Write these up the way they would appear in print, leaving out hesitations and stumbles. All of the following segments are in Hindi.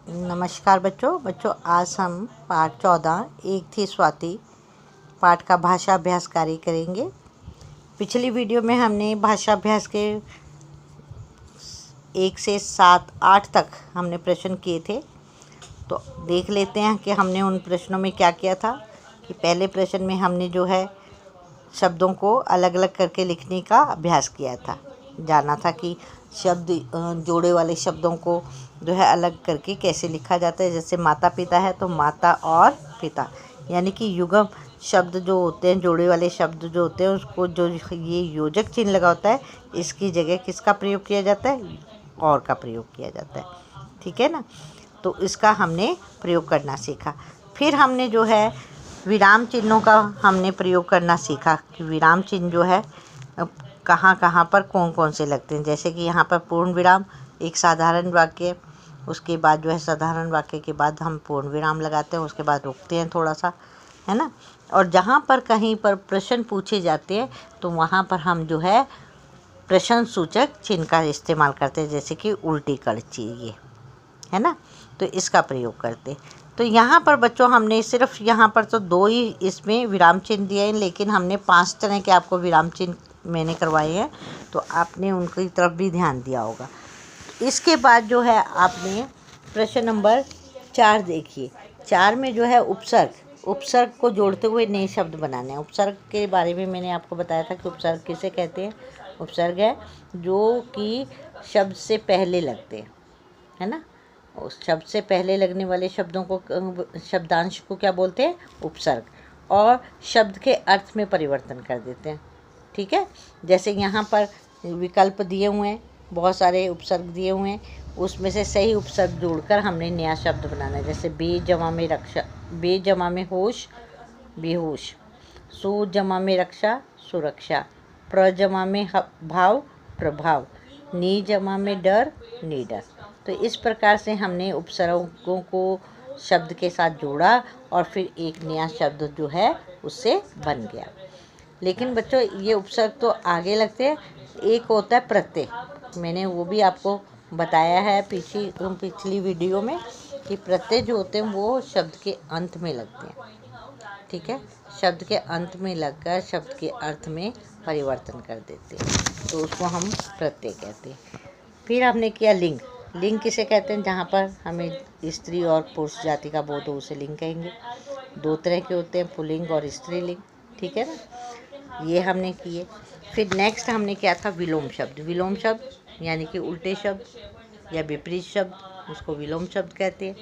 नमस्कार बच्चों आज हम पाठ 14 एक थी स्वाति पाठ का भाषा अभ्यास कार्य करेंगे। पिछली वीडियो में हमने भाषा अभ्यास के 1 से 7 8 तक हमने प्रश्न किए थे। तो देख लेते हैं कि हमने उन प्रश्नों में क्या किया था। कि पहले प्रश्न में हमने जो है शब्दों को अलग अलग करके लिखने का अभ्यास किया था। जाना था कि शब्द जोड़े वाले शब्दों को जो है अलग करके कैसे लिखा जाता है। जैसे माता पिता है तो माता और पिता, यानी कि युग्म शब्द जो होते हैं, जोड़े वाले शब्द जो होते हैं, उसको जो ये योजक चिन्ह लगा होता है, इसकी जगह किसका प्रयोग किया जाता है? और का प्रयोग किया जाता है। ठीक है ना। तो इसका हमने प्रयोग करना सीखा। फिर हमने जो है विराम चिन्हों का हमने प्रयोग करना सीखा कि विराम चिन्ह जो है कहाँ कहाँ पर कौन कौन से लगते हैं। जैसे कि यहाँ पर पूर्ण विराम, एक साधारण वाक्य, उसके बाद जो है साधारण वाक्य के बाद हम पूर्ण विराम लगाते हैं, उसके बाद रुकते हैं थोड़ा सा, है ना। और जहाँ पर कहीं पर प्रश्न पूछे जाते हैं तो वहाँ पर हम जो है प्रश्न सूचक चिन्ह का इस्तेमाल करते हैं। जैसे कि उल्टी कड़ची, ये है ना, तो इसका प्रयोग करते। तो यहाँ पर बच्चों हमने सिर्फ यहाँ पर तो 2 ही इसमें विराम चिन्ह दिए हैं, लेकिन हमने 5 तरह के आपको विराम चिन्ह मैंने करवाए हैं, तो आपने उनकी तरफ भी ध्यान दिया होगा। इसके बाद जो है आपने प्रश्न नंबर 4 देखिए। 4 में जो है उपसर्ग को जोड़ते हुए नए शब्द बनाने हैं। उपसर्ग के बारे में मैंने आपको बताया था कि उपसर्ग किसे कहते हैं। उपसर्ग है जो कि शब्द से पहले लगते हैं, है ना। उस शब्द से पहले लगने वाले शब्दों को, शब्दांश को क्या बोलते हैं? उपसर्ग। और शब्द के अर्थ में परिवर्तन कर देते हैं। ठीक है। जैसे यहाँ पर विकल्प दिए हुए हैं, बहुत सारे उपसर्ग दिए हुए हैं, उसमें से सही उपसर्ग जोड़कर हमने नया शब्द बनाना है। जैसे बेजमा में रक्षा, बेजमा में होश, बेहोश। सुजमा में रक्षा, सुरक्षा। प्रजमा में भाव, प्रभाव। निजमा में डर, निडर। तो इस प्रकार से हमने उपसर्गों को शब्द के साथ जोड़ा और फिर एक नया शब्द जो है उससे बन गया। लेकिन बच्चों ये उपसर्ग तो आगे लगते हैं, एक होता है प्रत्यय। मैंने वो भी आपको बताया है पिछली वीडियो में कि प्रत्यय जो होते हैं वो शब्द के अंत में लगते हैं। ठीक है। शब्द के अंत में लगकर शब्द के अर्थ में परिवर्तन कर देते हैं, तो उसको हम प्रत्यय कहते हैं। फिर हमने किया लिंग। लिंग किसे कहते हैं? जहाँ पर हमें स्त्री और पुरुष जाति का बोध हो उसे लिंग कहेंगे। 2 तरह के होते हैं, पुल्लिंग और स्त्रीलिंग। ठीक है ना। ये हमने किए। फिर नेक्स्ट हमने क्या था? विलोम शब्द। विलोम शब्द यानी कि उल्टे शब्द या विपरीत शब्द, उसको विलोम शब्द कहते हैं।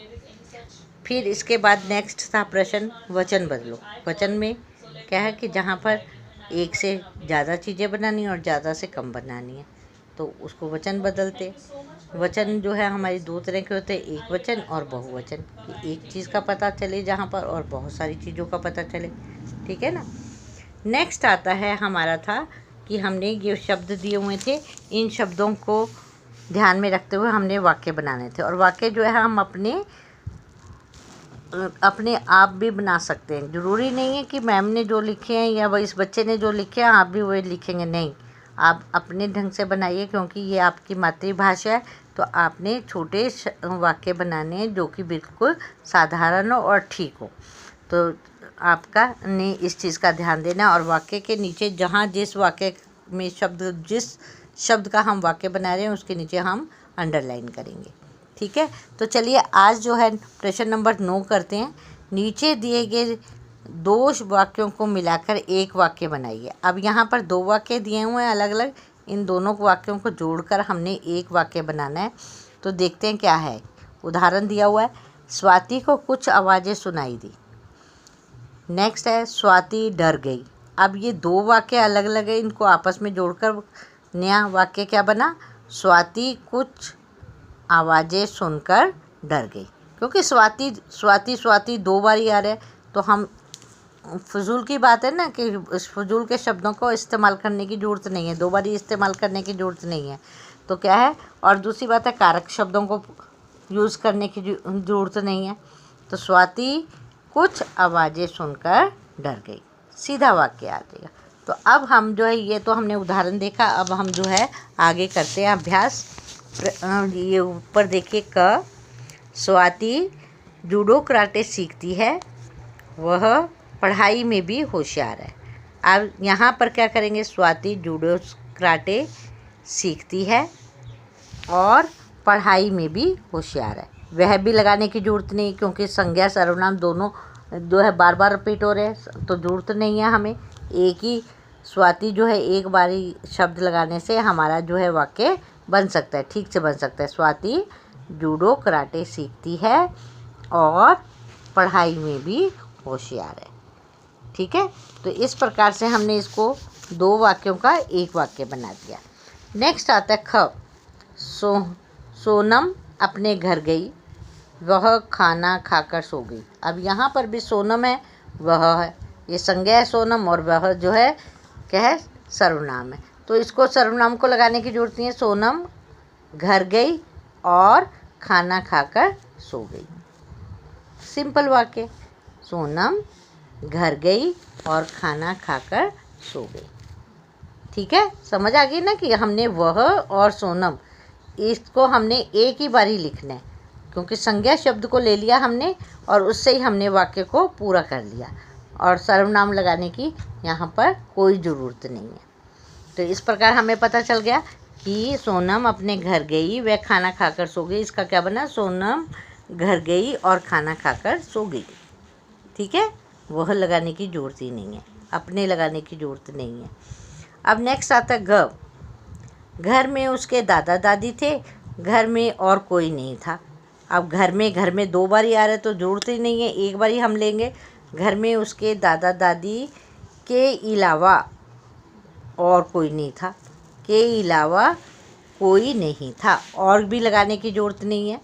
फिर इसके बाद नेक्स्ट था प्रश्न वचन बदलो। वचन में क्या है कि जहाँ पर एक से ज़्यादा चीज़ें बनानी है और ज़्यादा से कम बनानी है, तो उसको वचन बदलते। वचन जो है हमारी 2 तरह के होते हैं, एक वचन और बहुवचन। कि एक चीज़ का पता चले जहाँ पर और बहुत सारी चीज़ों का पता चले। ठीक है ना। नेक्स्ट आता है हमारा था कि हमने ये शब्द दिए हुए थे, इन शब्दों को ध्यान में रखते हुए हमने वाक्य बनाने थे। और वाक्य जो है हम अपने आप भी बना सकते हैं। ज़रूरी नहीं है कि मैम ने जो लिखे हैं या इस बच्चे ने जो लिखे हैं आप भी वही लिखेंगे, नहीं। आप अपने ढंग से बनाइए, क्योंकि ये आपकी मातृभाषा है। तो आपने छोटे वाक्य बनाने हैं जो कि बिल्कुल साधारण हो और ठीक हो। तो आपका ने इस चीज़ का ध्यान देना। और वाक्य के नीचे जहाँ जिस वाक्य में जिस शब्द का हम वाक्य बना रहे हैं उसके नीचे हम अंडरलाइन करेंगे। ठीक है। तो चलिए आज जो है प्रश्न नंबर 9 करते हैं। नीचे दिए गए 2 वाक्यों को मिलाकर एक वाक्य बनाइए। अब यहाँ पर 2 वाक्य दिए हुए हैं अलग अलग, इन दोनों वाक्यों को जोड़कर हमने एक वाक्य बनाना है। तो देखते हैं क्या है। उदाहरण दिया हुआ है, स्वाति को कुछ आवाज़ें सुनाई दी। नेक्स्ट है, स्वाति डर गई। अब ये 2 वाक्य अलग अलग है, इनको आपस में जोड़कर नया वाक्य क्या बना? स्वाति कुछ आवाज़ें सुनकर डर गई। क्योंकि स्वाति स्वाति स्वाति 2 बार ही आ रहा है, तो हम फजूल की बात है ना कि इस फजूल के शब्दों को इस्तेमाल करने की ज़रूरत नहीं है, 2 बार ही इस्तेमाल करने की ज़रूरत नहीं है। तो क्या है, और दूसरी बात है कारक शब्दों को यूज़ करने की ज़रूरत नहीं है। तो स्वाति कुछ आवाज़ें सुनकर डर गई, सीधा वाक्य आ जाएगा। तो अब हम जो है, ये तो हमने उदाहरण देखा, अब हम जो है आगे करते हैं अभ्यास। ये ऊपर देखिए क, स्वाति जूडो कराटे सीखती है, वह पढ़ाई में भी होशियार है। अब यहाँ पर क्या करेंगे, स्वाति जूडो कराटे सीखती है और पढ़ाई में भी होशियार है। वह भी लगाने की ज़रूरत नहीं, क्योंकि संज्ञा सर्वनाम दोनों जो है बार बार रिपीट हो रहे हैं, तो ज़रूरत नहीं है हमें। एक ही स्वाति जो है एक बारी शब्द लगाने से हमारा जो है वाक्य बन सकता है, ठीक से बन सकता है। स्वाति जूडो कराटे सीखती है और पढ़ाई में भी होशियार है। ठीक है, तो इस प्रकार से हमने इसको 2 वाक्यों का एक वाक्य बना दिया। नेक्स्ट आता है ख। सोनम अपने घर गई, वह खाना खाकर सो गई। अब यहाँ पर भी सोनम है, वह है, ये संज्ञा है सोनम, और वह जो है क्या है, सर्वनाम है। तो इसको सर्वनाम को लगाने की जरूरत नहीं है। सोनम घर गई और खाना खाकर सो गई। सिंपल वाक्य, सोनम घर गई और खाना खाकर सो गई। ठीक है, समझ आ गई ना कि हमने वह और सोनम इसको हमने एक ही बारी लिखना है, क्योंकि संज्ञा शब्द को ले लिया हमने और उससे ही हमने वाक्य को पूरा कर लिया, और सर्वनाम लगाने की यहाँ पर कोई ज़रूरत नहीं है। तो इस प्रकार हमें पता चल गया कि सोनम अपने घर गई, वह खाना खाकर सो गई। इसका क्या बना, सोनम घर गई और खाना खाकर सो गई। ठीक है, वह लगाने की ज़रूरत ही नहीं है, अपने लगाने की ज़रूरत नहीं है। अब नेक्स्ट आता है ग। घर में उसके दादा दादी थे, घर में और कोई नहीं था। अब घर में 2 बार ही आ रहा है, तो ज़रूरत ही नहीं है, एक बार ही हम लेंगे। घर में उसके दादा दादी के अलावा और कोई नहीं था, के अलावा कोई नहीं था, और भी लगाने की ज़रूरत नहीं है।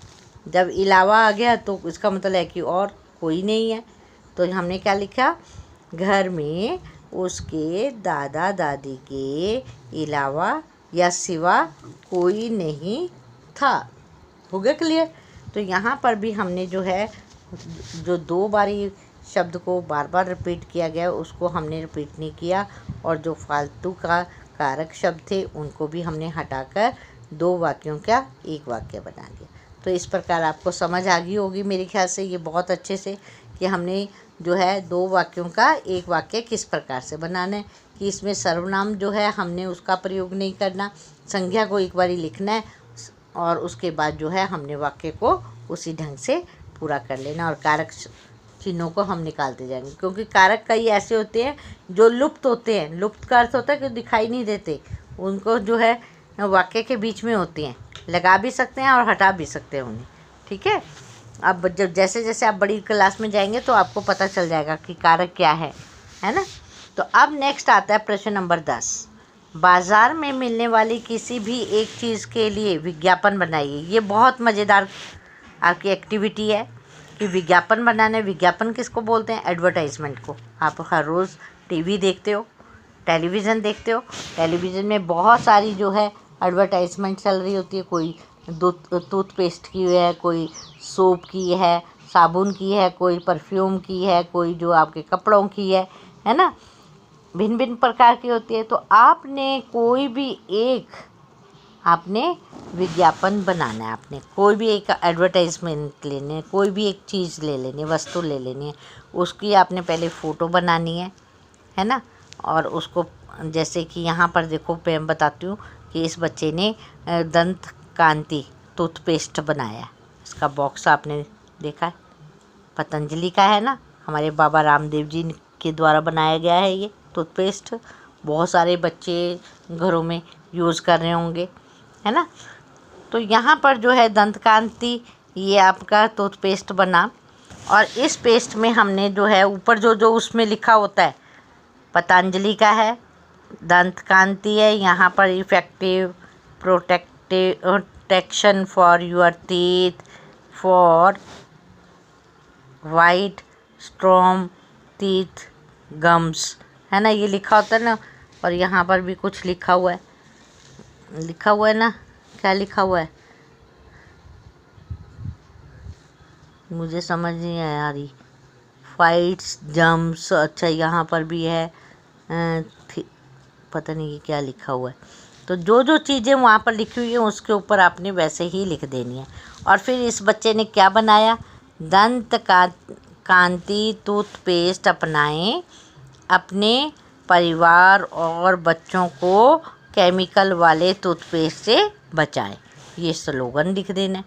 जब अलावा आ गया तो इसका मतलब है कि और कोई नहीं है। तो हमने क्या लिखा, घर में उसके दादा दादी के अलावा या सिवा कोई नहीं था। हो गया क्लियर। तो यहाँ पर भी हमने जो है जो 2 बारी शब्द को बार बार रिपीट किया गया उसको हमने रिपीट नहीं किया, और जो फालतू का कारक शब्द थे उनको भी हमने हटाकर 2 वाक्यों का एक वाक्य बना दिया। तो इस प्रकार आपको समझ आ गई होगी मेरे ख्याल से ये बहुत अच्छे से, कि हमने जो है 2 वाक्यों का एक वाक्य किस प्रकार से बनाना है, कि इसमें सर्वनाम जो है हमने उसका प्रयोग नहीं करना, संज्ञा को एक बारी लिखना है और उसके बाद जो है हमने वाक्य को उसी ढंग से पूरा कर लेना, और कारक चिन्हों को हम निकालते जाएंगे, क्योंकि कारक कई ऐसे होते हैं जो लुप्त होते हैं। लुप्त का अर्थ होता है कि दिखाई नहीं देते, उनको जो है वाक्य के बीच में होती हैं, लगा भी सकते हैं और हटा भी सकते हैं उन्हें। ठीक है, अब जब जैसे जैसे आप बड़ी क्लास में जाएंगे तो आपको पता चल जाएगा कि कारक क्या है ना। तो अब नेक्स्ट आता है प्रश्न नंबर 10। बाज़ार में मिलने वाली किसी भी एक चीज़ के लिए विज्ञापन बनाइए। ये बहुत मज़ेदार आपकी एक्टिविटी है कि विज्ञापन बनाना है। विज्ञापन किसको बोलते हैं, एडवर्टाइजमेंट को। आप हर रोज़ टीवी देखते हो, टेलीविज़न देखते हो, टेलीविज़न में बहुत सारी जो है एडवर्टाइजमेंट चल रही होती है। कोई टूथपेस्ट की है, कोई सोप की है, साबुन की है, कोई परफ्यूम की है, कोई जो आपके कपड़ों की है ना, भिन्न भिन्न प्रकार की होती है। तो आपने कोई भी एक आपने विज्ञापन बनाना है, आपने कोई भी एक एडवर्टाइजमेंट लेने है, कोई भी एक चीज़ ले लेनी है, वस्तु ले लेनी है, उसकी आपने पहले फ़ोटो बनानी है ना। और उसको जैसे कि यहाँ पर देखो मैं बताती हूँ कि इस बच्चे ने दंत कांति टूथपेस्ट बनाया। इसका बॉक्स आपने देखा है, पतंजलि का है ना, हमारे बाबा रामदेव जी के द्वारा बनाया गया है ये टूथपेस्ट। बहुत सारे बच्चे घरों में यूज़ कर रहे होंगे, है ना। तो यहाँ पर जो है दंत कांति ये आपका टूथपेस्ट बना, और इस पेस्ट में हमने जो है ऊपर जो उसमें लिखा होता है पतंजलि का है, दंत कांति है, यहाँ पर effective protection for your teeth for white strong teeth gums, है ना, ये लिखा होता है ना। और यहाँ पर भी कुछ लिखा हुआ है ना, क्या लिखा हुआ है मुझे समझ नहीं आ रही। फाइट्स जम्प्स, अच्छा यहाँ पर भी है, पता नहीं ये क्या लिखा हुआ है। तो जो चीज़ें वहाँ पर लिखी हुई हैं उसके ऊपर आपने वैसे ही लिख देनी है। और फिर इस बच्चे ने क्या बनाया, दंत कांति टूथपेस्ट अपनाएं, अपने परिवार और बच्चों को केमिकल वाले टूथपेस्ट से बचाएं। ये स्लोगन लिख देना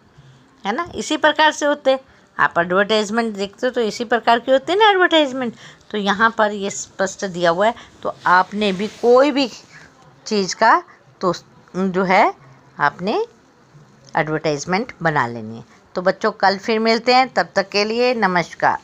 है ना। इसी प्रकार से होते हैं, आप एडवर्टाइजमेंट देखते हो तो इसी प्रकार के होते हैं ना एडवर्टाइजमेंट। तो यहाँ पर ये स्पष्ट दिया हुआ है, तो आपने भी कोई भी चीज़ का तो जो है आपने एडवर्टाइजमेंट बना लेनी है। तो बच्चों कल फिर मिलते हैं, तब तक के लिए नमस्कार।